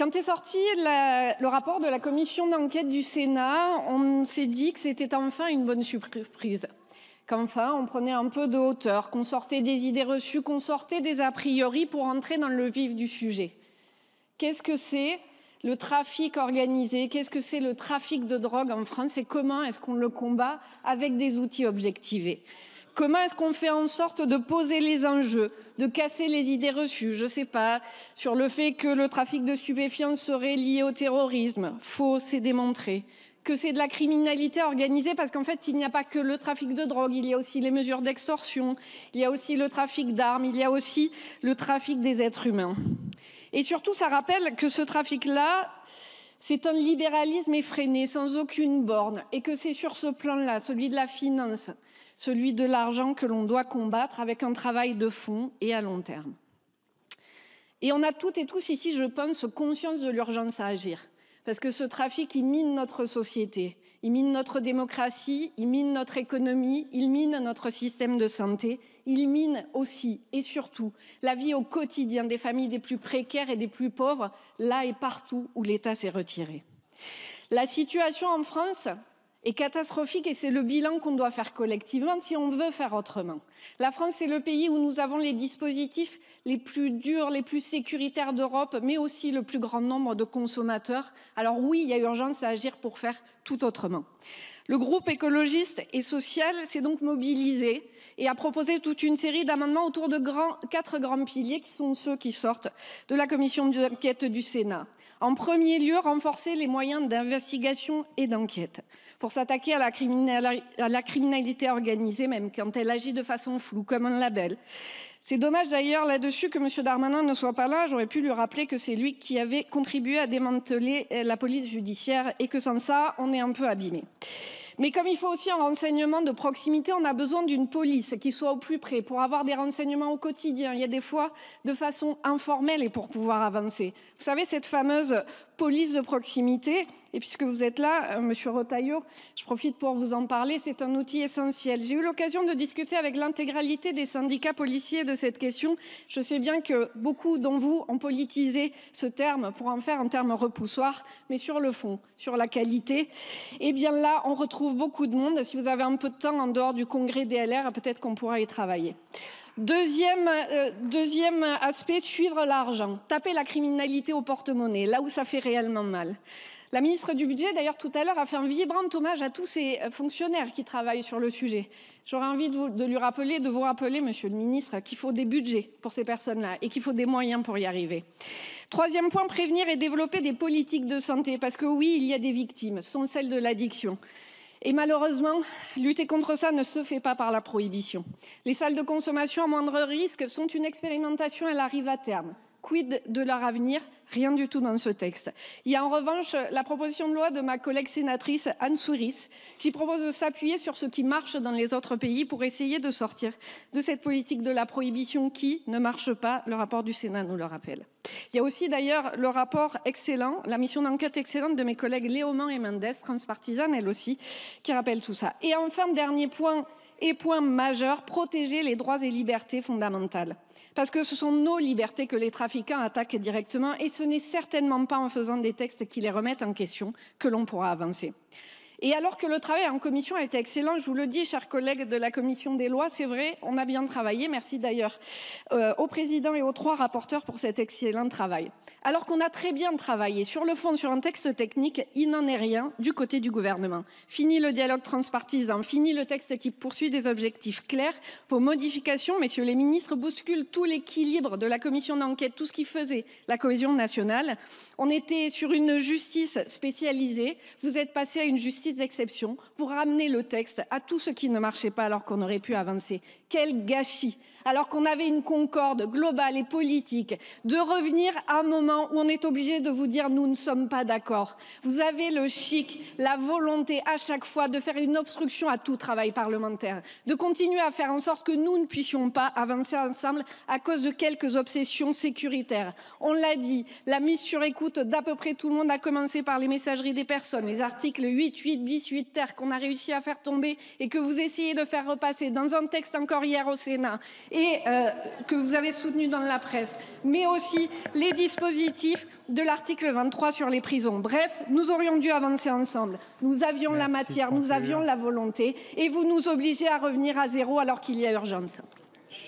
Quand est sorti le rapport de la commission d'enquête du Sénat, on s'est dit que c'était enfin une bonne surprise. Qu'enfin, on prenait un peu de hauteur, qu'on sortait des idées reçues, qu'on sortait des a priori pour entrer dans le vif du sujet. Qu'est-ce que c'est le trafic organisé? Qu'est-ce que c'est le trafic de drogue en France? Et comment est-ce qu'on le combat avec des outils objectivés? Comment est-ce qu'on fait en sorte de poser les enjeux, de casser les idées reçues, je ne sais pas, sur le fait que le trafic de stupéfiants serait lié au terrorisme? Faux, c'est démontré. Que c'est de la criminalité organisée parce qu'en fait, il n'y a pas que le trafic de drogue, il y a aussi les mesures d'extorsion, il y a aussi le trafic d'armes, il y a aussi le trafic des êtres humains. Et surtout, ça rappelle que ce trafic-là, c'est un libéralisme effréné, sans aucune borne, et que c'est sur ce plan-là, celui de la finance, celui de l'argent, que l'on doit combattre avec un travail de fond et à long terme. Et on a toutes et tous ici, je pense, conscience de l'urgence à agir. Parce que ce trafic, il mine notre société, il mine notre démocratie, il mine notre économie, il mine notre système de santé, il mine aussi et surtout la vie au quotidien des familles des plus précaires et des plus pauvres, là et partout où l'État s'est retiré. La situation en France est catastrophique et c'est le bilan qu'on doit faire collectivement si on veut faire autrement. La France, c'est le pays où nous avons les dispositifs les plus durs, les plus sécuritaires d'Europe, mais aussi le plus grand nombre de consommateurs. Alors oui, il y a urgence à agir pour faire tout autrement. Le groupe écologiste et social s'est donc mobilisé et a proposé toute une série d'amendements autour de quatre grands piliers qui sont ceux qui sortent de la commission d'enquête du Sénat. En premier lieu, renforcer les moyens d'investigation et d'enquête pour s'attaquer à la criminalité organisée, même quand elle agit de façon floue, comme un label. C'est dommage d'ailleurs là-dessus que M. Darmanin ne soit pas là. J'aurais pu lui rappeler que c'est lui qui avait contribué à démanteler la police judiciaire et que sans ça, on est un peu abîmé. Mais comme il faut aussi un renseignement de proximité, on a besoin d'une police qui soit au plus près pour avoir des renseignements au quotidien. Il y a des fois de façon informelle et pour pouvoir avancer. Vous savez, cette fameuse police de proximité, et puisque vous êtes là, Monsieur Retailleau, je profite pour vous en parler, c'est un outil essentiel. J'ai eu l'occasion de discuter avec l'intégralité des syndicats policiers de cette question. Je sais bien que beaucoup d'entre vous ont politisé ce terme pour en faire un terme repoussoir, mais sur le fond, sur la qualité, eh bien là, on retrouve beaucoup de monde. Si vous avez un peu de temps en dehors du congrès DLR, peut-être qu'on pourra y travailler. Deuxième aspect, suivre l'argent, taper la criminalité au porte-monnaie, là où ça fait réellement mal. La ministre du Budget, d'ailleurs, tout à l'heure, a fait un vibrant hommage à tous ces fonctionnaires qui travaillent sur le sujet. J'aurais envie de vous rappeler, Monsieur le ministre, qu'il faut des budgets pour ces personnes-là et qu'il faut des moyens pour y arriver. Troisième point, prévenir et développer des politiques de santé, parce que oui, il y a des victimes, ce sont celles de l'addiction. Et malheureusement, lutter contre ça ne se fait pas par la prohibition. Les salles de consommation à moindre risque sont une expérimentation, elle arrive à terme. Quid de leur avenir? Rien du tout dans ce texte. Il y a en revanche la proposition de loi de ma collègue sénatrice Anne Souyris qui propose de s'appuyer sur ce qui marche dans les autres pays pour essayer de sortir de cette politique de la prohibition qui ne marche pas. Le rapport du Sénat nous le rappelle. Il y a aussi d'ailleurs le rapport excellent, la mission d'enquête excellente de mes collègues Léaumont et Mendes, transpartisane elle aussi, qui rappelle tout ça. Et enfin, dernier point et point majeur, protéger les droits et libertés fondamentales. Parce que ce sont nos libertés que les trafiquants attaquent directement et ce n'est certainement pas en faisant des textes qui les remettent en question que l'on pourra avancer. Et alors que le travail en commission a été excellent, je vous le dis, chers collègues de la commission des lois, c'est vrai, on a bien travaillé. Merci d'ailleurs au président et aux trois rapporteurs pour cet excellent travail. Alors qu'on a très bien travaillé sur le fond, sur un texte technique, il n'en est rien du côté du gouvernement. Fini le dialogue transpartisan, fini le texte qui poursuit des objectifs clairs. Vos modifications, messieurs les ministres, bousculent tout l'équilibre de la commission d'enquête, tout ce qui faisait la cohésion nationale. On était sur une justice spécialisée, vous êtes passé à une justice d'exception, vous ramenez le texte à tout ce qui ne marchait pas alors qu'on aurait pu avancer. Quel gâchis! Alors qu'on avait une concorde globale et politique, de revenir à un moment où on est obligé de vous dire nous ne sommes pas d'accord. Vous avez le chic, la volonté à chaque fois de faire une obstruction à tout travail parlementaire, de continuer à faire en sorte que nous ne puissions pas avancer ensemble à cause de quelques obsessions sécuritaires. On l'a dit, la mise sur écoute d'à peu près tout le monde, a commencé par les messageries des personnes, les articles 8, 8 bis, 8 ter qu'on a réussi à faire tomber et que vous essayez de faire repasser dans un texte encore hier au Sénat et que vous avez soutenu dans la presse, mais aussi les dispositifs de l'article 23 sur les prisons. Bref, nous aurions dû avancer ensemble. Nous avions la matière, nous avions la volonté, et vous nous obligez à revenir à zéro alors qu'il y a urgence.